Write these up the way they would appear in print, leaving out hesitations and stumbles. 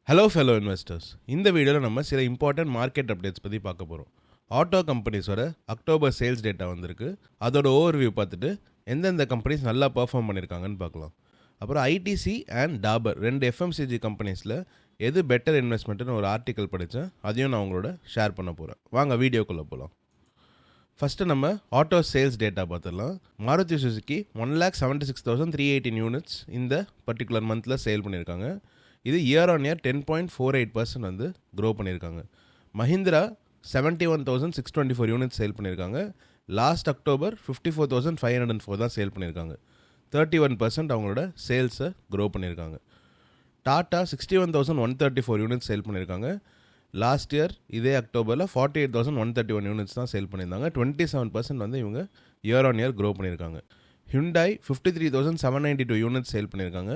Hello fellow investors, இந்த வீடியோவில் நம்ம சில இம்பார்ட்டன்ட் மார்க்கெட் அப்டேட்ஸ் பற்றி பார்க்க போகிறோம். ஆட்டோ கம்பெனிஸோட அக்டோபர் சேல்ஸ் டேட்டா வந்திருக்கு. அதோட ஓவர்வியூ பார்த்துட்டு எந்தெந்த கம்பெனிஸ் நல்லா பர்ஃபார்ம் பண்ணியிருக்காங்கன்னு பார்க்கலாம். அப்புறம் ஐடிசி அண்ட் டாபர் ரெண்டு எஃப்எம்சிஜி கம்பெனிஸில் எது பெட்டர் இன்வெஸ்ட்மெண்ட்டுன்னு ஒரு ஆர்டிக்கல் படித்தேன். அதையும் நான் உங்களோட ஷேர் பண்ண போகிறேன். வாங்க வீடியோக்குள்ளே போகலாம். ஃபஸ்ட்டு நம்ம ஆட்டோ சேல்ஸ் டேட்டா பார்த்துடலாம். மாருதி சுசுகி 1,76,318 யூனிட்ஸ் இந்த பர்டிகுலர் மந்தில் சேல் பண்ணியிருக்காங்க. இது இயர் ஆன் இயர் 10.48% வந்து க்ரோ பண்ணியிருக்காங்க. மஹிந்திரா 71,624 யூனிட்ஸ் சேல் பண்ணியிருக்காங்க. லாஸ்ட் அக்டோபர் 54,504 தான் சேல் பண்ணியிருக்காங்க. 31% அவங்களோட சேல்ஸை க்ரோ பண்ணியிருக்காங்க. டாட்டா 61,134 யூனிட்ஸ் சேல் பண்ணியிருக்காங்க. லாஸ்ட் இயர் இதே அக்டோபரில் 48,131 யூனிட்ஸ் தான் சேல் பண்ணியிருந்தாங்க. 27% வந்து இவங்க இயர் ஆன் இயர் க்ரோ பண்ணியிருக்காங்க. ஹுண்டாய் 53,792 யூனிட்ஸ் சேல் பண்ணியிருக்காங்க.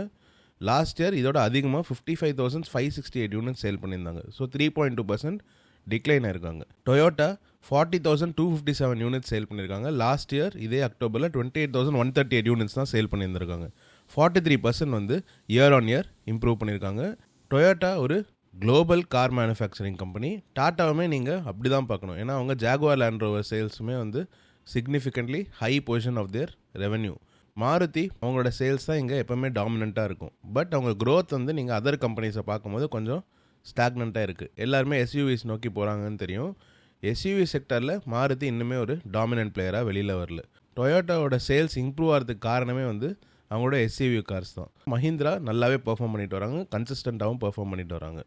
லாஸ்ட் இயர் இதோட அதிகமாக 55,568 யூனிட்ஸ் சேல் பண்ணியிருந்தாங்க. ஸோ 3.2% டிக்ளைன் ஆயிருக்காங்க. டொயோட்டா 40,257 யூனிட்ஸ் சேல் பண்ணியிருக்காங்க. லாஸ்ட் இயர் இதே அக்டோபரில் 28,138 யூனிட்ஸ் தான் சேல் பண்ணியிருந்திருக்காங்க. 43% வந்து இயர் ஆன் இயர் இம்ப்ரூவ் பண்ணியிருக்காங்க. டொயோட்டா ஒரு குளோபல் கார் மேனுஃபேக்சரிங் கம்பெனி. டாட்டாவுமே நீங்கள் அப்படி தான் பார்க்கணும். ஏன்னா அவங்க ஜாகுவார் லேண்ட் ரோவர் சேல்ஸுமே வந்து significantly high position of their revenue. Maruti அவங்களோட சேல்ஸ் தான் இங்கே எப்போவுமே டாமினண்ட்டாக இருக்கும். பட் அவங்க க்ரோத் வந்து நீங்கள் அதர் கம்பெனிஸை பார்க்கும்போது கொஞ்சம் ஸ்டாக்னண்ட்டாக இருக்குது. எல்லாருமே எஸ்யூவிஸ் நோக்கி போகிறாங்கன்னு தெரியும். எஸ்யூவி செக்டரில் மாருதி இன்னுமே ஒரு டாமினன்ட் பிளேயராக வெளியில் வரல. டொயோட்டாவோட சேல்ஸ் இம்ப்ரூவ் ஆகிறதுக்கு காரணமே வந்து அவங்களோட எஸ்யூவி கார்ஸ் தான். மஹிந்திரா நல்லாவே பெர்ஃபார்ம் பண்ணிட்டு வராங்க, கன்சிஸ்டண்ட்டாகவும் பெர்ஃபார்ம் பண்ணிட்டு வராங்க.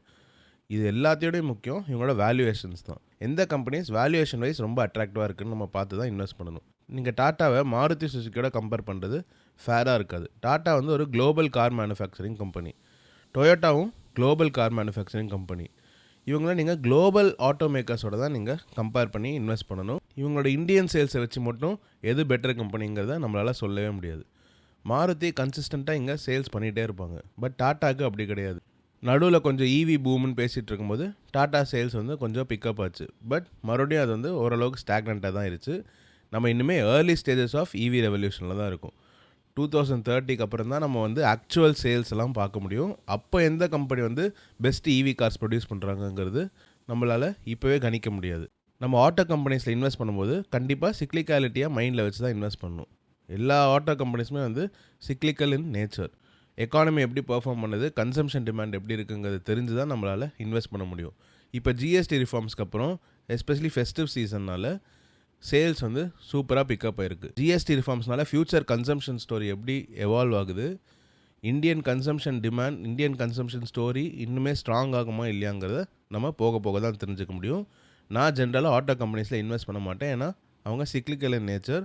இது எல்லாத்தையோடய முக்கியம் இவங்களோட வேல்யூவேஷன்ஸ் தான். எந்த கம்பெனிஸ் வேல்யூவேஷன் வைஸ் ரொம்ப அட்ராக்டிவாக இருக்குன்னு நம்ம பார்த்து தான் இன்வெஸ்ட் பண்ணணும். நீங்கள் டாட்டாவை மாருதி சுசுக்கியோட கம்பேர் பண்ணுறது ஃபேராக இருக்காது. டாட்டா வந்து ஒரு குளோபல் கார் மேனுஃபேக்சரிங் கம்பெனி. டொயோட்டாவும் குளோபல் கார் மேனுஃபேக்சரிங் கம்பெனி. இவங்கள நீங்கள் குளோபல் ஆட்டோ மேக்கர்ஸோட தான் நீங்கள் கம்பேர் பண்ணி இன்வெஸ்ட் பண்ணணும். இவங்களோட இந்தியன் சேல்ஸை வச்சு மட்டும் எது பெட்டர் கம்பெனிங்கிறத நம்மளால் சொல்லவே முடியாது. மாருதி கன்சிஸ்டண்ட்டாக இங்கே சேல்ஸ் பண்ணிகிட்டே இருப்பாங்க. பட் டாட்டாவுக்கு அப்படி கிடையாது. நடுவில் கொஞ்சம் ஈவி பூம்னு பேசிகிட்டு இருக்கும்போது டாட்டா சேல்ஸ் வந்து கொஞ்சம் பிக்கப் ஆச்சு. பட் மறுபடியும் அது வந்து ஓரளவுக்கு ஸ்டாக்னண்ட்டாக தான் இருந்துச்சு. நம்ம இன்னுமே ஏர்லி ஸ்டேஜஸ் ஆஃப் ஈவி ரெவல்யூஷனில் தான் இருக்கும். 2030 அப்புறம் தான் நம்ம வந்து ஆக்சுவல் சேல்ஸ் எல்லாம் பார்க்க முடியும். அப்போ எந்த கம்பெனி வந்து பெஸ்ட் ஈவி கார்ஸ் ப்ரொடியூஸ் பண்ணுறாங்கங்கிறது நம்மளால் இப்போவே கணிக்க முடியாது. நம்ம ஆட்டோ கம்பெனிஸில் இன்வெஸ்ட் பண்ணும்போது கண்டிப்பாக சிக்லிக்காலிட்டியாக மைண்டில் வச்சு தான் இன்வெஸ்ட் பண்ணணும். எல்லா ஆட்டோ கம்பெனிஸுமே வந்து சிக்லிக்கல் இன் நேச்சர். எக்கானமி எப்படி பெர்ஃபார்ம் பண்ணுது, கன்சம்ஷன் டிமாண்ட் எப்படி இருக்குங்கிறது தெரிஞ்சு தான் நம்மளால் இன்வெஸ்ட் பண்ண முடியும். இப்போ ஜிஎஸ்டி ரிஃபார்ம்ஸ்க்கு அப்புறம் எஸ்பெஷலி ஃபெஸ்டிவ் சீசன்னால் சேல்ஸ் வந்து சூப்பராக பிக்கப் ஆயிருக்கு. ஜிஎஸ்டி ரிஃபார்ம்ஸ்னால ஃபியூச்சர் கன்சம்ஷன் ஸ்டோரி எப்படி எவால்வ் ஆகுது, Indian consumption demand, Indian consumption story இன்னுமே ஸ்ட்ராங் ஆகுமா இல்லையாங்கிறத நம்ம போக போக தான் தெரிஞ்சுக்க முடியும். நான் ஜென்ரலாக ஆட்டோ கம்பெனிஸில் இன்வெஸ்ட் பண்ண மாட்டேன். ஏன்னா அவங்க சிக்லிக்கல் இன் நேச்சர்.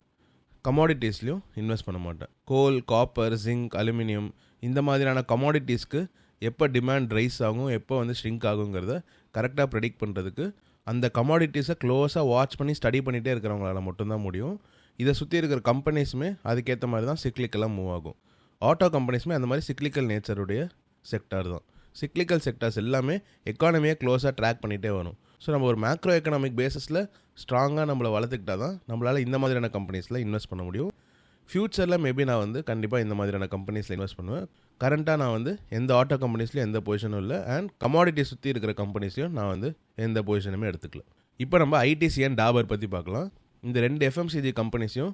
கமாடிட்டிஸ்லையும் இன்வெஸ்ட் பண்ண மாட்டேன். கோல், காப்பர், ஜிங்க், அலுமினியம் இந்த மாதிரியான கமாடிட்டிஸ்க்கு எப்போ டிமாண்ட் ரைஸ் ஆகும், எப்போ வந்து ஷ்ரிங்க் ஆகுங்கிறத கரெக்டாக ப்ரெடிக்ட் பண்ணுறதுக்கு அந்த கமாடிட்டிஸை க்ளோஸாக வாட்ச் பண்ணி ஸ்டடி பண்ணிகிட்டே இருக்கிறவங்களால மட்டும்தான் முடியும். இதை சுற்றி இருக்கிற கம்பெனிஸுமே அதுக்கேற்ற மாதிரி தான் சிக்லிக்கலாக மூவ் ஆகும். ஆட்டோ கம்பெனிஸுமே அந்த மாதிரி சிக்லிக்கல் நேச்சருடைய செக்டார் தான். சிக்லிக்கல் செக்டார்ஸ் எல்லாமே எக்கானமியை க்ளோஸாக ட்ராக் பண்ணிகிட்டே வரும். ஸோ நம்ம ஒரு மேக்ரோ எக்கனாமிக் பேஸஸில் ஸ்ட்ராங்காக நம்மளை வளர்த்துக்கிட்டா தான் நம்மளால் இந்த மாதிரியான கம்பெனிஸில் இன்வெஸ்ட் பண்ண முடியும். ஃப்யூச்சரில் மேபி நான் வந்து கண்டிப்பாக இந்த மாதிரியான கம்பெனிஸில் இன்வெஸ்ட் பண்ணுவேன். கரண்ட்டாக நான் வந்து எந்த ஆட்டோ கம்பெனிஸ்லையும் எந்த பொசிஷனும் இல்லை. அண்ட் கமாடிட்டி சுற்றி இருக்கிற கம்பெனிஸ்லையும் நான் வந்து எந்த பொசிஷனுமே எடுத்துக்கல. இப்போ நம்ம ஐடிசி அண்ட் டாபர் பற்றி பார்க்கலாம். இந்த ரெண்டு எஃப்எம்சிஜி கம்பெனிஸையும்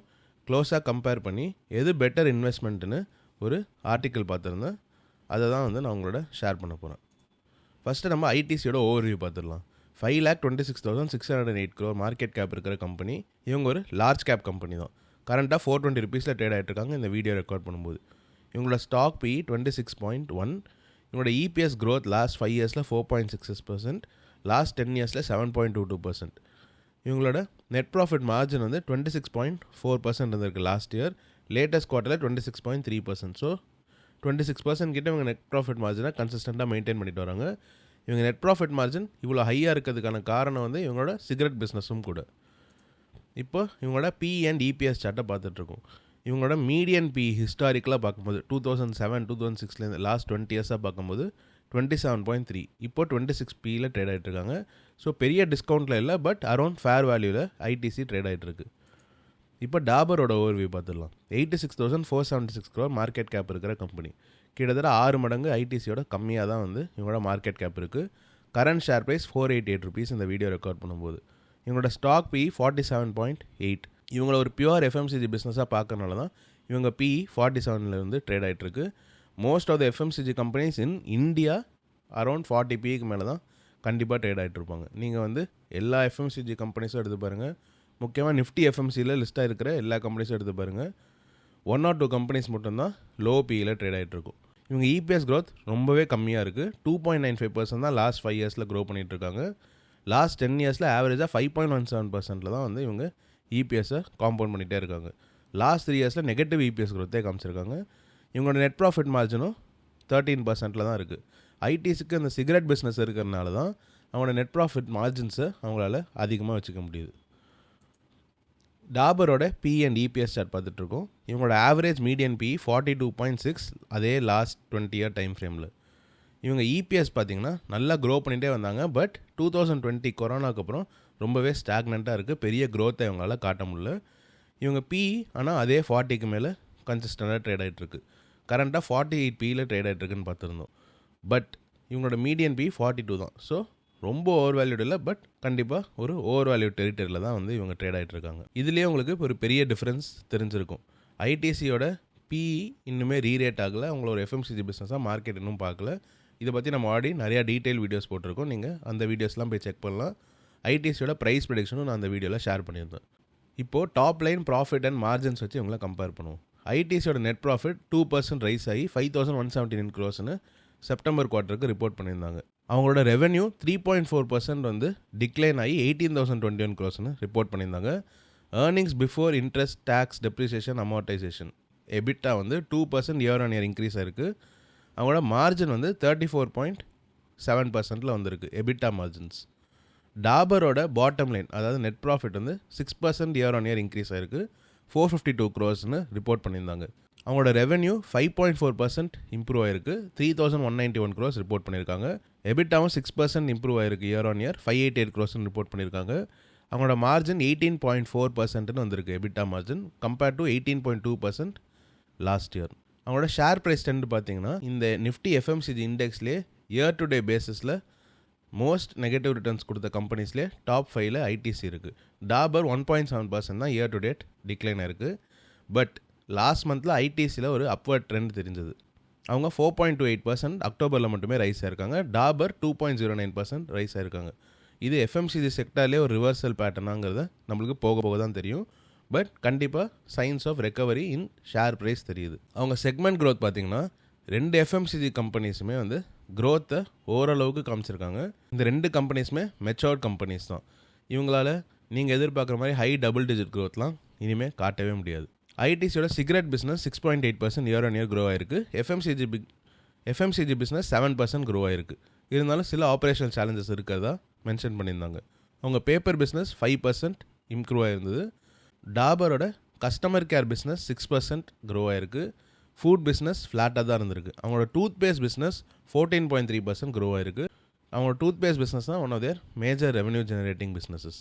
க்ளோஸாக கம்பேர் பண்ணி எது பெட்டர் இன்வெஸ்ட்மெண்ட்டுன்னு ஒரு ஆர்டிக்கல் பார்த்துருந்தேன். அதை தான் வந்து நான் உங்களோட ஷேர் பண்ண போகிறேன். ஃபஸ்ட்டு நம்ம ஐடிசியோட ஓவர்வியூ பார்த்துடலாம். 5,26,608 crore மார்க்கெட் கேப் இருக்கிற கம்பெனி. இவங்க ஒரு லார்ஜ் கேப் கம்பெனி தான். கரண்ட்டாக 420 rupees ட்ரேட் ஆகிட்டு இருக்காங்க இந்த வீடியோ ரெக்கார்ட் பண்ணும்போது. இவங்களோட ஸ்டாக் PE 26.1. இவங்களோட இபிஎஸ் க்ரோத் லாஸ்ட் 5 yearsல 4.66%, லாஸ்ட் 10 yearsல 7.22%. இவங்களோட நெட் ப்ராஃபிட் மார்ஜின் வந்து 26.4% இருந்திருக்கு லாஸ்ட் இயர். லேட்டஸ்ட் குவார்ட்டரில் 26.3%. ஸோ 26% கிட்ட இவங்க நெட் ப்ராஃபிட் மார்ஜினை கன்சிஸ்டண்ட்டாக மெயின்டைன் பண்ணிட்டு வராங்க. இவங்க நெட் ப்ராஃபிட் மார்ஜின் இவ்வளோ ஹையாக இருக்கிறதுக்கான காரணம் வந்து இவங்களோட சிகரெட் பிஸ்னஸும் கூட. இப்போ இவங்களோட PE அண்ட் EPS சார்ட்டை பார்த்துட்ருக்கோம். இவங்களோட மீடியன் PE ஹிஸ்டாரிக்கலாக பார்க்கும்போது 2007, 2006 லாஸ்ட் 20 yearsஸாக பார்க்கும்போது 27.3. இப்போ 26 PEயில் ட்ரேட் ஆகிட்டு இருக்காங்க. ஸோ பெரிய டிஸ்கவுண்ட்டில் இல்லை, பட் அரௌண்ட் ஃபேர் வேல்யூவில் ஐடிசி ட்ரேட் ஆகிட்டு இருக்கு. இப்போ டாபரோட ஓவர்வியூ பார்த்துடலாம். 86,476 crore மார்க்கெட் கேப் இருக்கிற கம்பெனி. கிட்டத்தட்ட 6 மடங்கு ஐடிசியோட கம்மியாக தான் வந்து இவங்களோட மார்க்கெட் கேப் இருக்குது. கரண்ட் ஷேர் ப்ரைஸ் $488 இந்த வீடியோ ரெக்கார்ட் பண்ணும்போது. இவங்களோட ஸ்டாக் PE 47.8. இவங்கள ஒரு பியூர் எஃப்எம்சிஜி பிஸ்னஸாக பார்க்கறனால தான் இவங்க PE 47 ட்ரேட் ஆகிட்டுருக்கு. Most of the FMCG companies in India around 40 PEக்கு மேலே தான் கண்டிப்பாக ட்ரேட் ஆகிட்டு இருப்பாங்க. நீங்கள் வந்து எல்லா எஃப்எம்சிஜி கம்பெனிஸும் எடுத்து பாருங்கள். முக்கியமாக நிஃப்டி எஃப்எம்சியில் லிஸ்ட்டாக இருக்கிற எல்லா கம்பெனிஸும் எடுத்து பாருங்கள். 1 or 2 கம்பெனிஸ் மட்டும்தான் லோ PEயில் ட்ரேட் ஆகிட்டு இருக்கும். இவங்க EPS growth ரொம்பவே கம்மியாக இருக்குது. 2.95% தான் லாஸ்ட் 5 இயர்ஸில் க்ரோ பண்ணிகிட்ருக்காங்க. லாஸ்ட் 10 இயர்ஸில் ஆவரேஜாக 5.17% தான் வந்து இவங்க EPSஐ காம்பவுண்ட் பண்ணிகிட்டே இருக்காங்க. லாஸ்ட் 3 இயர்ஸில் நெகட்டிவ் EPS growthே காமிச்சிருக்காங்க. இவங்களோட நெட் ப்ராஃபிட் மார்ஜினும் 13% தான் இருக்குது. ஐடிஸுக்கு அந்த சிகரெட் பிஸ்னஸ் இருக்கிறதுனால தான் அவங்களோட நெட் ப்ராஃபிட் மார்ஜின்ஸை அவங்களால அதிகமாக வச்சுக்க முடியுது. டாபரோட PE அண்ட் EPS சார்ட் பார்த்துட்ருக்கோம். இவங்களோட ஆவரேஜ் மீடியன் PE 42.6 அதே லாஸ்ட் 20 இயர் டைம் ஃப்ரேமில். இவங்க EPS பார்த்திங்கன்னா நல்லா க்ரோ பண்ணிகிட்டே வந்தாங்க. பட் 2020 கொரோனாக்கு அப்புறம் ரொம்பவே ஸ்டாக்னண்ட்டாக இருக்குது. பெரிய க்ரோத்தை இவங்களால காட்ட முடியல. இவங்க PE ஆனால் அதே 40க்கு மேலே கன்சிஸ்டண்ட்டாக ட்ரேட் ஆகிட்டுருக்கு. கரண்ட்டாக 48 PEயில் ட்ரேட் ஆகிட்டுருக்குன்னு பார்த்துருந்தோம். பட் இவங்களோட மீடியன் PE 42 தான். ஸோ ரொம்ப ஓவர் வேல்யூட் இல்லை, பட் கண்டிப்பாக ஒரு ஓவர் வேல்யூ டெரிட்டரியில் தான் வந்து இவங்க ட்ரேட் ஆகிட்டு இருக்காங்க. இதுலேயே உங்களுக்கு ஒரு பெரிய டிஃப்ரென்ஸ் தெரிஞ்சிருக்கும். ஐடிசியோட PE இன்னுமே ரீரேட் ஆகலை. அவங்கள ஒரு எஃப்எம்சிஜி பிஸ்னஸாக மார்க்கெட் இன்னும் பார்க்கல. இதை பற்றி நம்ம ஆல்ரெடி நிறையா டீட்டெயில் வீடியோஸ் போட்டிருக்கோம். நீங்கள் அந்த வீடியோஸ்லாம் போய் செக் பண்ணலாம். ஐடிசியோட ப்ரைஸ் ப்ரெடிக்ஷனும் நான் அந்த வீடியோவில் ஷேர் பண்ணியிருந்தேன். இப்போது top line profit and margins வச்சு இவங்களை கம்பேர் பண்ணுவோம். ஐடிசியோட நெட் ப்ராஃபிட் 2% ரைஸ் ஆகி 5,179 crores செப்டம்பர் குவார்ட்டருக்கு ரிப்போர்ட் பண்ணியிருந்தாங்க. அவங்களோட ரெவென்யூ 3.4% வந்து டிக்ளைன் ஆகி 18,021 crores ரிப்போர்ட் பண்ணியிருந்தாங்க. Earnings before interest, tax, depreciation, amortization EBITDA வந்து 2% இயர் ஆன் இயர் இன்க்ரீஸ் ஆயிருக்கு. அவங்களோட மார்ஜின் வந்து 34.7% வந்திருக்கு எபிட்டா மார்ஜின்ஸ். டாபரோட பாட்டம் லைன் அதாவது நெட் ப்ராஃபிட் வந்து 6% இயர் ஆன் இயர் இன்க்ரீஸ் ஆயிருக்கு. 452 crores ரிப்போர்ட் பண்ணியிருந்தாங்க. அவங்களோட ரெவென்யூ 5.4% இம்ப்ரூவ் ஆயிருக்கு. 3,191 crores ரிப்போர்ட் பண்ணியிருக்காங்க. எபிட்டாவும் 6% இம்ப்ரூவ் ஆயிருக்கு year on year. 588 crores report பண்ணியிருக்காங்க. அவங்களோட மார்ஜின் 18.4% வந்திருக்கு EBITDA margin compared to 18.2% last year. அவங்களோட ஷேர் ப்ரைஸ் ட்ரெண்ட் பார்த்தீங்கன்னா இந்த நிஃப்டி எஃப்எம்சிஜி இண்டெக்ஸ்லேயே இயர் டு டே பேசிஸில் மோஸ்ட் நெகட்டிவ் ரிட்டர்ன்ஸ் கொடுத்த கம்பெனிஸ்லேயே டாப் 5ல் ஐடிசி இருக்குது. டாபர் 1.7% தான் இயர் டு டேட் டிக்ளைன் ஆயிருக்கு. பட் லாஸ்ட் மந்தில் ஐடிசியில் ஒரு அப்வர்ட் ட்ரெண்ட் தெரிஞ்சது. அவங்க 4.28% அக்டோபரில் மட்டுமே ரைஸ் ஆயிருக்காங்க. டாபர் 2.09% ரைஸ் ஆயிருக்காங்க. இது எஃப்எம்சிஜி செக்டார்லேயே ஒரு ரிவர்சல் பேட்டர்னாங்கிறத நம்மளுக்கு போக போக தான் தெரியும். பட் கண்டிப்பாக signs of recovery in share price தெரியுது. அவங்க செக்மெண்ட் க்ரோத் பார்த்திங்கன்னா 2 எஃப்எம்சிஜி கம்பெனிஸுமே வந்து க்ரோத்தை ஓரளவுக்கு காமிச்சிருக்காங்க. இந்த 2 கம்பெனிஸுமே மெச்சோர்ட் கம்பெனிஸ் தான். இவங்களால நீங்கள் எதிர்பார்க்குற மாதிரி ஹை டபுள் டிஜிட் க்ரோத்லாம் இனிமேல் காட்டவே முடியாது. ஐடிசியோட cigarette business 6.8% year on year grow ஆயிருக்கு. எஃப்எம்சிஜி பிஸ்னஸ் 7% க்ரோ ஆயிருக்கு. இருந்தாலும் சில ஆப்ரேஷனல் சேலஞ்சஸ் இருக்கிறதா மென்ஷன் பண்ணியிருந்தாங்க. அவங்க பேப்பர் பிஸ்னஸ் 5% இம்ப்ரூவ் ஆயிருந்தது. டாபரோட கஸ்டமர் கேர் பிஸ்னஸ் 6% க்ரோ ஆயிருக்கு. ஃபுட் பிஸ்னஸ் ஃப்ளாட்டாக தான் இருந்திருக்கு. அவங்களோட டூத் பேஸ்ட் பிஸ்னஸ் 14.3% க்ரோ ஆயிருக்கு. அவங்களோட டூத் பேஸ்ட் பிஸ்னஸ் தான் one of their major revenue generating businesses.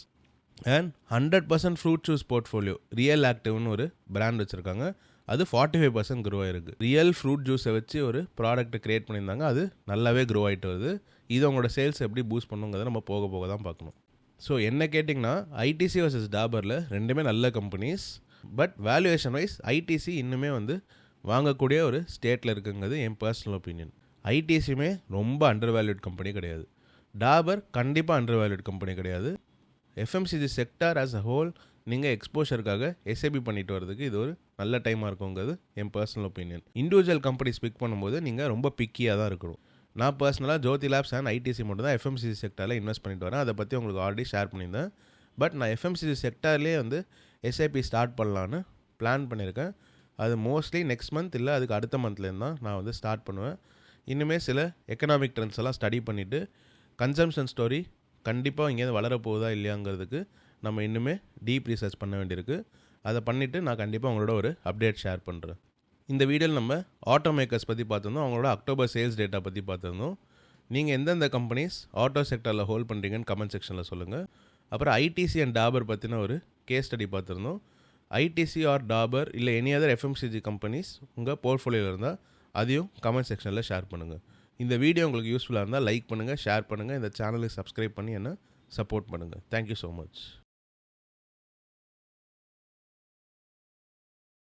And 100% fruit juice portfolio real ஆக்டிவ்னு ஒரு பிராண்ட் வச்சுருக்காங்க. அது 45% க்ரோ ஆயிருக்கு. ரியல் ஃப்ரூட் ஜூஸை வச்சு ஒரு ப்ராடக்ட்டை க்ரியேட் பண்ணியிருந்தாங்க. அது நல்லாவே க்ரோ ஆகிட்டு வருது. இது அவங்களோட சேல்ஸ் எப்படி பூஸ்ட் பண்ணுங்கிறத நம்ம போக போக தான் பார்க்கணும். ஸோ என்ன கேட்டிங்கன்னா ஐடிசி வர்சஸ் டாபரில் ரெண்டுமே நல்ல companies. But valuation wise ITC இன்னுமே வந்து வாங்கக்கூடிய ஒரு ஸ்டேட்டில் இருக்குங்கிறது என் பர்சனல் ஒப்பீனியன். ஐடிசியுமே ரொம்ப அண்டர் வேல்யூட் கம்பெனி கிடையாது. டாபர் கண்டிப்பாக அண்டர் வேல்யூட் கம்பெனி கிடையாது. FMCG sector as a whole நீங்கள் எக்ஸ்போஷருக்காக எஸ்ஐபி பண்ணிட்டு வரதுக்கு இது ஒரு நல்ல டைமாக இருக்குங்கிறது என் personal opinion. Individual companies pick பண்ணும்போது நீங்கள் ரொம்ப பிக்கியாக தான் இருக்கணும். நான் பர்சனலாக ஜோதி லேப்ஸ் அண்ட் ஐடிசி மட்டும் தான் எஃப்எம்சிஜி செக்டாரில் இன்வெஸ்ட் பண்ணிட்டு வரேன். அதை பற்றி உங்களுக்கு ஆல்ரெடி ஷேர் பண்ணியிருந்தேன். பட் நான் எஃப்எம்சிஜி செக்டார்லேயே வந்து எஸ்ஐபி ஸ்டார்ட் பண்ணலான்னு பிளான் பண்ணியிருக்கேன். அது மோஸ்ட்லி நெக்ஸ்ட் மந்த் இல்லை அதுக்கு அடுத்த மந்த்லேருந்து தான் நான் வந்து ஸ்டார்ட் பண்ணுவேன். இன்னுமே சில எக்கனாமிக் ட்ரெண்ட்ஸ் எல்லாம் ஸ்டடி பண்ணிவிட்டு கன்சம்ஷன் ஸ்டோரி கண்டிப்பாக இங்கேருந்து வளரப்போகுதா இல்லையாங்கிறதுக்கு நம்ம இன்னுமே டீப் ரிசர்ச் பண்ண வேண்டியிருக்கு. அதை பண்ணிவிட்டு நான் கண்டிப்பாக உங்களோட ஒரு அப்டேட் ஷேர் பண்ணுறேன். இந்த வீடியோவில் நம்ம ஆட்டோ மேக்கர்ஸ் பற்றி பார்த்துருந்தோம். அவங்களோட அக்டோபர் சேல்ஸ் டேட்டா பற்றி பார்த்துருந்தோம். நீங்கள் எந்தெந்த கம்பெனிஸ் ஆட்டோ செக்டரில் ஹோல்ட் பண்ணுறீங்கன்னு கமெண்ட் செக்ஷனில் சொல்லுங்கள். அப்புறம் ஐடிசி அண்ட் டாபர் பற்றின ஒரு கேஸ் ஸ்டடி பார்த்துருந்தோம். ஐடிசி ஆர் டாபர் இல்லை எனி அதர் எஃப்எம்சிஜி கம்பெனிஸ் உங்கள் போர்ட்ஃபோலியோவில் இருந்தால் அதையும் கமெண்ட் செக்ஷனில் ஷேர் பண்ணுங்கள். இந்த வீடியோ உங்களுக்கு யூஸ்ஃபுல்லாக இருந்தால் லைக் பண்ணுங்கள், ஷேர் பண்ணுங்கள். இந்த சேனலுக்கு சப்ஸ்கிரைப் பண்ணி என்ன சப்போர்ட் பண்ணுங்கள். Thank you so much.